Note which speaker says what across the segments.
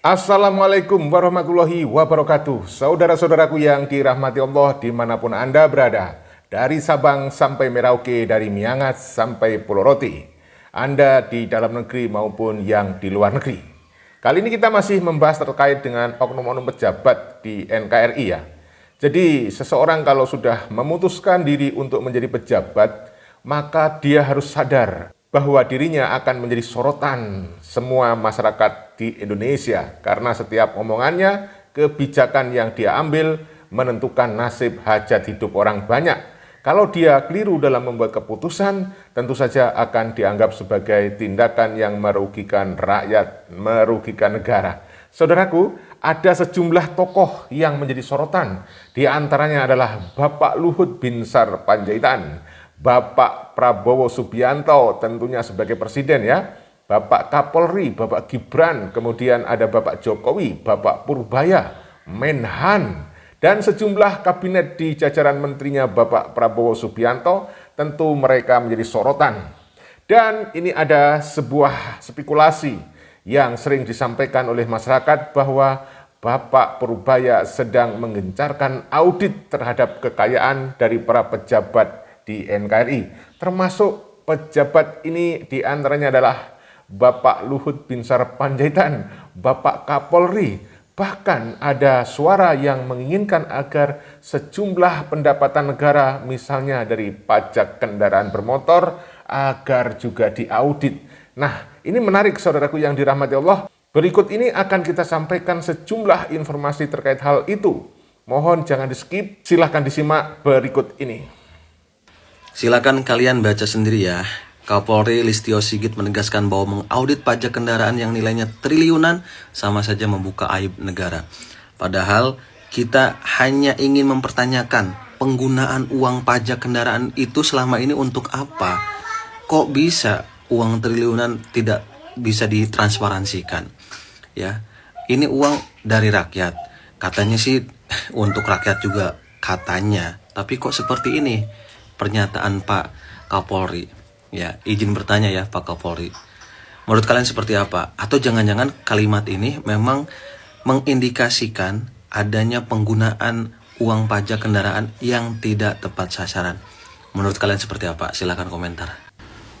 Speaker 1: Assalamualaikum warahmatullahi wabarakatuh. Saudara-saudaraku yang dirahmati Allah dimanapun Anda berada. Dari Sabang sampai Merauke, dari Miangas sampai Pulau Roti. Anda di dalam negeri maupun yang di luar negeri. Kali ini kita masih membahas terkait dengan oknum-oknum pejabat di NKRI ya. Jadi seseorang kalau sudah memutuskan diri untuk menjadi pejabat, maka dia harus sadar bahwa dirinya akan menjadi sorotan semua masyarakat di Indonesia karena setiap omongannya, kebijakan yang dia ambil menentukan nasib hajat hidup orang banyak. Kalau dia keliru dalam membuat keputusan, tentu saja akan dianggap sebagai tindakan yang merugikan rakyat, merugikan negara. Saudaraku, ada sejumlah tokoh yang menjadi sorotan. Di antaranya adalah Bapak Luhut Binsar Panjaitan, Bapak Prabowo Subianto tentunya sebagai presiden ya, Bapak Kapolri, Bapak Gibran, kemudian ada Bapak Jokowi, Bapak Purbaya, Menhan, dan sejumlah kabinet di jajaran menterinya Bapak Prabowo Subianto, tentu mereka menjadi sorotan. Dan ini ada sebuah spekulasi yang sering disampaikan oleh masyarakat bahwa Bapak Purbaya sedang menggencarkan audit terhadap kekayaan dari para pejabat di NKRI, termasuk pejabat ini diantaranya adalah Bapak Luhut Binsar Panjaitan, Bapak Kapolri. Bahkan ada suara yang menginginkan agar sejumlah pendapatan negara, misalnya dari pajak kendaraan bermotor, agar juga diaudit. Nah, ini menarik saudaraku yang dirahmati Allah. Berikut ini akan kita sampaikan sejumlah informasi terkait hal itu. Mohon jangan di skip, silahkan disimak berikut ini.
Speaker 2: Silakan kalian baca sendiri ya. Kapolri Listio Sigit menegaskan bahwa mengaudit pajak kendaraan yang nilainya triliunan sama saja membuka aib negara. Padahal kita hanya ingin mempertanyakan penggunaan uang pajak kendaraan itu selama ini untuk apa? Kok bisa uang triliunan tidak bisa ditransparansikan? Ya, ini uang dari rakyat. Katanya sih untuk rakyat juga katanya. Tapi kok seperti ini pernyataan Pak Kapolri? Ya, izin bertanya ya Pak Kapolri. Menurut kalian seperti apa? Atau jangan-jangan kalimat ini memang mengindikasikan adanya penggunaan uang pajak kendaraan yang tidak tepat sasaran? Menurut kalian seperti apa? Silakan komentar.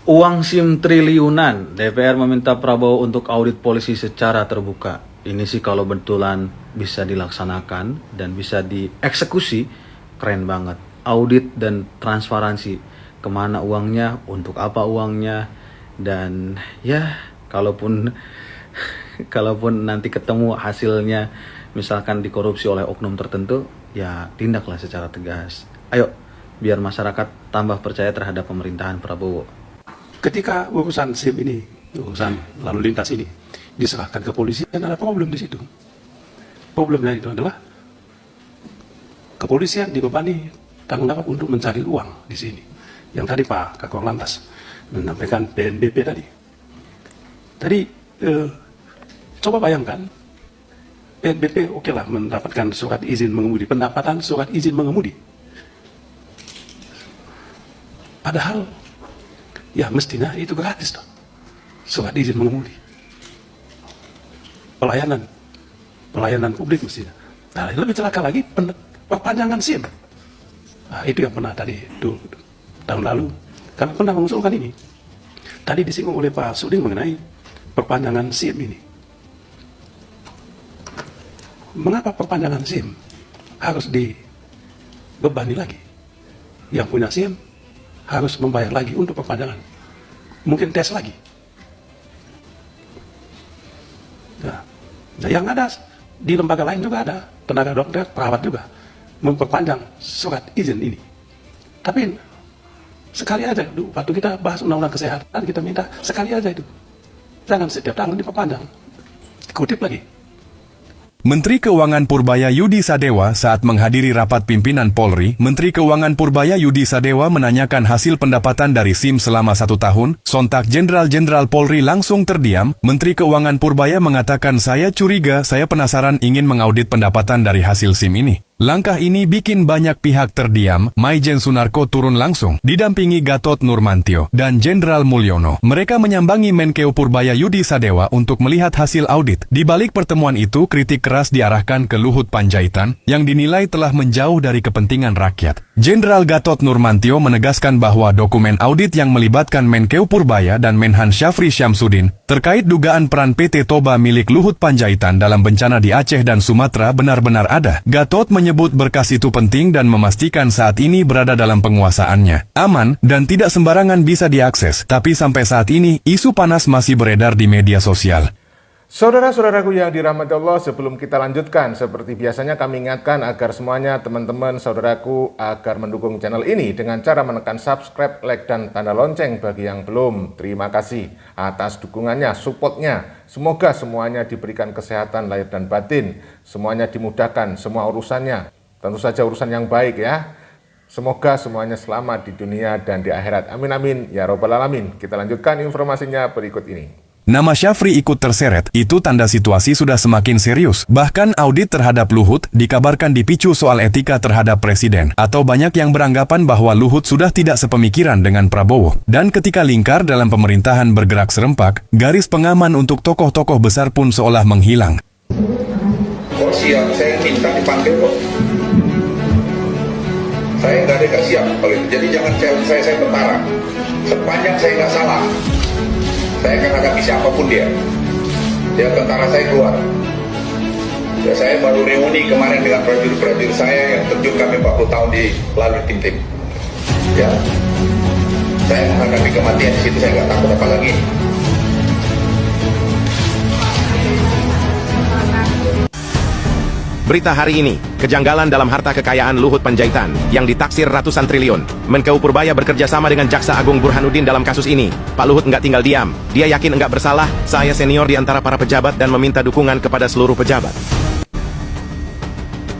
Speaker 3: Uang SIM triliunan, DPR meminta Prabowo untuk audit polisi secara terbuka. Ini sih kalau betulan bisa dilaksanakan dan bisa dieksekusi, keren banget. Audit dan transparansi. Kemana uangnya, untuk apa uangnya, dan ya kalaupun nanti ketemu hasilnya misalkan dikorupsi oleh oknum tertentu, ya tindaklah secara tegas. Ayo, biar masyarakat tambah percaya terhadap pemerintahan Prabowo.
Speaker 4: Ketika urusan SIM ini, urusan lalu lintas ini diserahkan ke polisi, dan ada problem di situ. Problemnya itu adalah kepolisian dibebani tanggung jawab untuk mencari uang di sini. Yang tadi Pak Kakor Lantas menyampaikan PNBP tadi. Tadi coba bayangkan PNBP oke lah mendapatkan surat izin mengemudi, pendapatan surat izin mengemudi. Padahal ya mestinya itu gratis toh, surat izin mengemudi. Pelayanan publik mestinya. Nah, lebih celaka lagi perpanjangan SIM. Nah, itu yang pernah tadi dulu tahun lalu kami pernah mengusulkan ini. Tadi disinggung oleh Pak Suding mengenai perpanjangan SIM ini. Mengapa perpanjangan SIM harus dibebani lagi? Yang punya SIM harus membayar lagi untuk perpanjangan. Mungkin tes lagi. Nah, yang ada di lembaga lain juga ada tenaga dokter, perawat juga memperpanjang surat izin ini. Tapi sekali aja, waktu kita bahas undang-undang kesehatan, kita minta sekali aja itu. Jangan setiap tahun diperpanjang. Kutip lagi.
Speaker 5: Menteri Keuangan Purbaya Yudi Sadewa saat menghadiri rapat pimpinan Polri, Menteri Keuangan Purbaya Yudi Sadewa menanyakan hasil pendapatan dari SIM selama 1 tahun, sontak Jenderal-Jenderal Polri langsung terdiam. Menteri Keuangan Purbaya mengatakan, saya curiga, saya penasaran ingin mengaudit pendapatan dari hasil SIM ini. Langkah ini bikin banyak pihak terdiam. Maijen Sunarko turun langsung, didampingi Gatot Nurmantio dan Jenderal Mulyono. Mereka menyambangi Menkeu Purbaya Yudi Sadewa untuk melihat hasil audit. Di balik pertemuan itu, kritik keras diarahkan ke Luhut Panjaitan yang dinilai telah menjauh dari kepentingan rakyat. Jenderal Gatot Nurmantio menegaskan bahwa dokumen audit yang melibatkan Menkeu Purbaya dan Menhan Syafri Syamsuddin terkait dugaan peran PT Toba milik Luhut Panjaitan dalam bencana di Aceh dan Sumatera benar-benar ada. Gatot menyebut berkas itu penting dan memastikan saat ini berada dalam penguasaannya, aman, dan tidak sembarangan bisa diakses. Tapi sampai saat ini, isu panas masih beredar di media sosial.
Speaker 1: Saudara-saudaraku yang dirahmati Allah, sebelum kita lanjutkan, seperti biasanya kami ingatkan agar semuanya teman-teman saudaraku agar mendukung channel ini dengan cara menekan subscribe, like, dan tanda lonceng bagi yang belum. Terima kasih atas dukungannya, supportnya. Semoga semuanya diberikan kesehatan lahir dan batin, semuanya dimudahkan, semua urusannya. Tentu saja urusan yang baik ya. Semoga semuanya selamat di dunia dan di akhirat. Amin amin ya robbal alamin. Kita lanjutkan informasinya berikut ini.
Speaker 5: Nama Syafri ikut terseret, itu tanda situasi sudah semakin serius. Bahkan audit terhadap Luhut dikabarkan dipicu soal etika terhadap Presiden. Atau banyak yang beranggapan bahwa Luhut sudah tidak sepemikiran dengan Prabowo. Dan ketika lingkar dalam pemerintahan bergerak serempak, garis pengaman untuk tokoh-tokoh besar pun seolah menghilang.
Speaker 6: Oh siap, saya minta dipanggil kok. Saya nggak ada siap kalau itu. Jadi jangan challenge saya tentara. Sepanjang saya nggak salah, saya akan hadapi siapapun dia. Dia tentara saya keluar. Ya, saya baru reuni kemarin dengan prajurit-prajurit saya yang terjun kami 40 tahun di lalu tim-tim. Ya, saya menghadapi kematian di situ, saya nggak takut apa lagi.
Speaker 7: Berita hari ini, kejanggalan dalam harta kekayaan Luhut Panjaitan yang ditaksir ratusan triliun. Menkeu Purbaya bekerja sama dengan Jaksa Agung Burhanuddin dalam kasus ini. Pak Luhut nggak tinggal diam. Dia yakin nggak bersalah. Saya senior di antara para pejabat dan meminta dukungan kepada seluruh pejabat.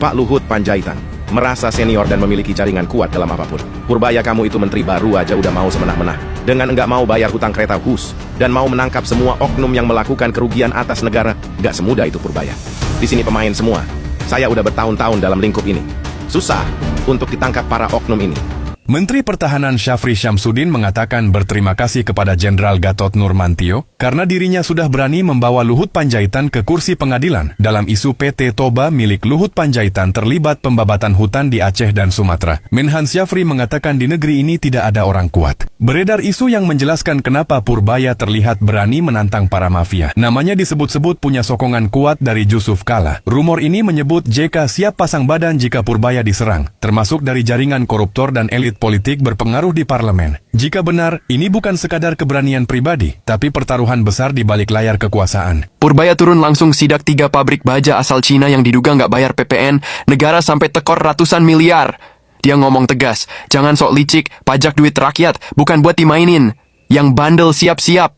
Speaker 7: Pak Luhut Panjaitan merasa senior dan memiliki jaringan kuat dalam apapun. Purbaya, kamu itu menteri baru aja udah mau semenah-menah. Dengan nggak mau bayar hutang kereta HUS dan mau menangkap semua oknum yang melakukan kerugian atas negara, nggak semudah itu Purbaya. Di sini pemain semua. Saya udah bertahun-tahun dalam lingkup ini. Susah untuk ditangkap para oknum ini.
Speaker 5: Menteri Pertahanan Syafri Syamsuddin mengatakan berterima kasih kepada Jenderal Gatot Nurmantio karena dirinya sudah berani membawa Luhut Panjaitan ke kursi pengadilan dalam isu PT Toba milik Luhut Panjaitan terlibat pembabatan hutan di Aceh dan Sumatera. Menhan Syafri mengatakan di negeri ini tidak ada orang kuat. Beredar isu yang menjelaskan kenapa Purbaya terlihat berani menantang para mafia. Namanya disebut-sebut punya sokongan kuat dari Jusuf Kalla. Rumor ini menyebut JK siap pasang badan jika Purbaya diserang, termasuk dari jaringan koruptor dan elit politik berpengaruh di parlemen. Jika benar, ini bukan sekadar keberanian pribadi, tapi pertaruhan besar di balik layar kekuasaan.
Speaker 8: Purbaya turun langsung sidak 3 pabrik baja asal Cina yang diduga nggak bayar PPN, negara sampai tekor ratusan miliar. Dia ngomong tegas, jangan sok licik, pajak duit rakyat, bukan buat dimainin. Yang bandel siap-siap.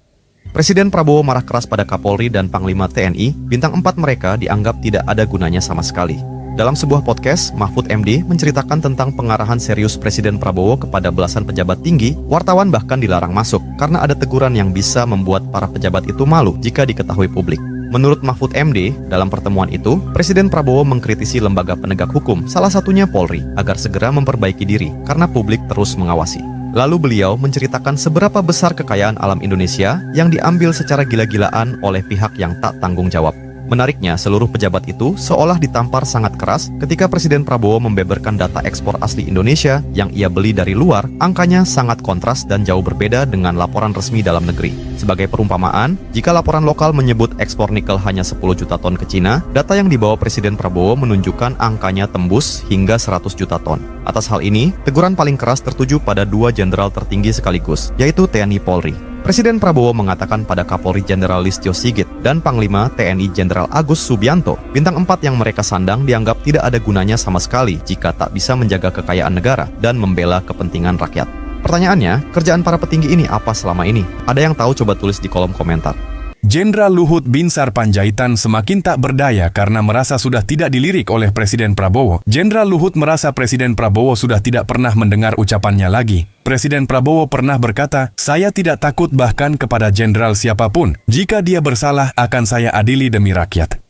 Speaker 9: Presiden Prabowo marah keras pada Kapolri dan Panglima TNI, bintang 4 mereka dianggap tidak ada gunanya sama sekali. Dalam sebuah podcast, Mahfud MD menceritakan tentang pengarahan serius Presiden Prabowo kepada belasan pejabat tinggi, wartawan bahkan dilarang masuk karena ada teguran yang bisa membuat para pejabat itu malu jika diketahui publik. Menurut Mahfud MD, dalam pertemuan itu, Presiden Prabowo mengkritisi lembaga penegak hukum, salah satunya Polri, agar segera memperbaiki diri karena publik terus mengawasi. Lalu beliau menceritakan seberapa besar kekayaan alam Indonesia yang diambil secara gila-gilaan oleh pihak yang tak tanggung jawab. Menariknya, seluruh pejabat itu seolah ditampar sangat keras ketika Presiden Prabowo membeberkan data ekspor asli Indonesia yang ia beli dari luar. Angkanya sangat kontras dan jauh berbeda dengan laporan resmi dalam negeri. Sebagai perumpamaan, jika laporan lokal menyebut ekspor nikel hanya 10 juta ton ke Cina, data yang dibawa Presiden Prabowo menunjukkan angkanya tembus hingga 100 juta ton. Atas hal ini, teguran paling keras tertuju pada 2 jenderal tertinggi sekaligus, yaitu TNI Polri. Presiden Prabowo mengatakan pada Kapolri Jenderal Listio Sigit dan Panglima TNI Jenderal Agus Subianto, bintang 4 yang mereka sandang dianggap tidak ada gunanya sama sekali jika tak bisa menjaga kekayaan negara dan membela kepentingan rakyat. Pertanyaannya, kerjaan para petinggi ini apa selama ini? Ada yang tahu? Coba tulis di kolom komentar.
Speaker 5: Jenderal Luhut Binsar Panjaitan semakin tak berdaya karena merasa sudah tidak dilirik oleh Presiden Prabowo. Jenderal Luhut merasa Presiden Prabowo sudah tidak pernah mendengar ucapannya lagi. Presiden Prabowo pernah berkata, "Saya tidak takut bahkan kepada jenderal siapapun. Jika dia bersalah, akan saya adili demi rakyat."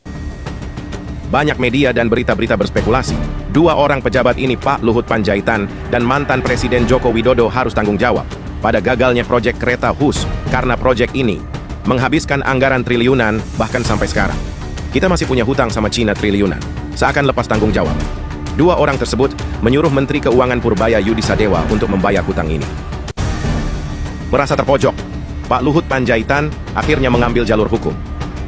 Speaker 7: Banyak media dan berita-berita berspekulasi. Dua orang pejabat ini, Pak Luhut Panjaitan dan mantan Presiden Joko Widodo, harus tanggung jawab pada gagalnya proyek kereta HUS, karena proyek ini menghabiskan anggaran triliunan, bahkan sampai sekarang. Kita masih punya hutang sama Cina triliunan, seakan lepas tanggung jawab. Dua orang tersebut menyuruh Menteri Keuangan Purbaya Yudi Sadewa untuk membayar hutang ini. Merasa terpojok, Pak Luhut Panjaitan akhirnya mengambil jalur hukum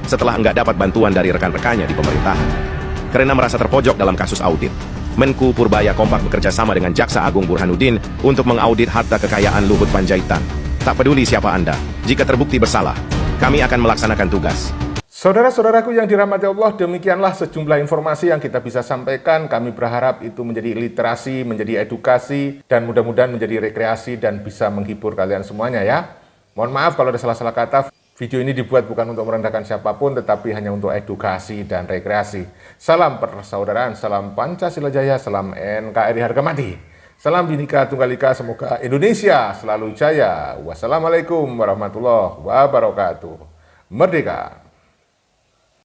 Speaker 7: setelah nggak dapat bantuan dari rekan-rekannya di pemerintahan. Karena merasa terpojok dalam kasus audit, Menku Purbaya kompak bekerja sama dengan Jaksa Agung Burhanuddin untuk mengaudit harta kekayaan Luhut Panjaitan. Tak peduli siapa Anda, jika terbukti bersalah, kami akan melaksanakan tugas.
Speaker 1: Saudara-saudaraku yang dirahmati Allah, demikianlah sejumlah informasi yang kita bisa sampaikan. Kami berharap itu menjadi literasi, menjadi edukasi, dan mudah-mudahan menjadi rekreasi dan bisa menghibur kalian semuanya ya. Mohon maaf kalau ada salah-salah kata. Video ini dibuat bukan untuk merendahkan siapapun, tetapi hanya untuk edukasi dan rekreasi. Salam persaudaraan, salam Pancasila Jaya, salam NKRI harga mati. Salam Bhinneka Tunggal Ika, semoga Indonesia selalu jaya. Wassalamualaikum warahmatullahi wabarakatuh. Merdeka!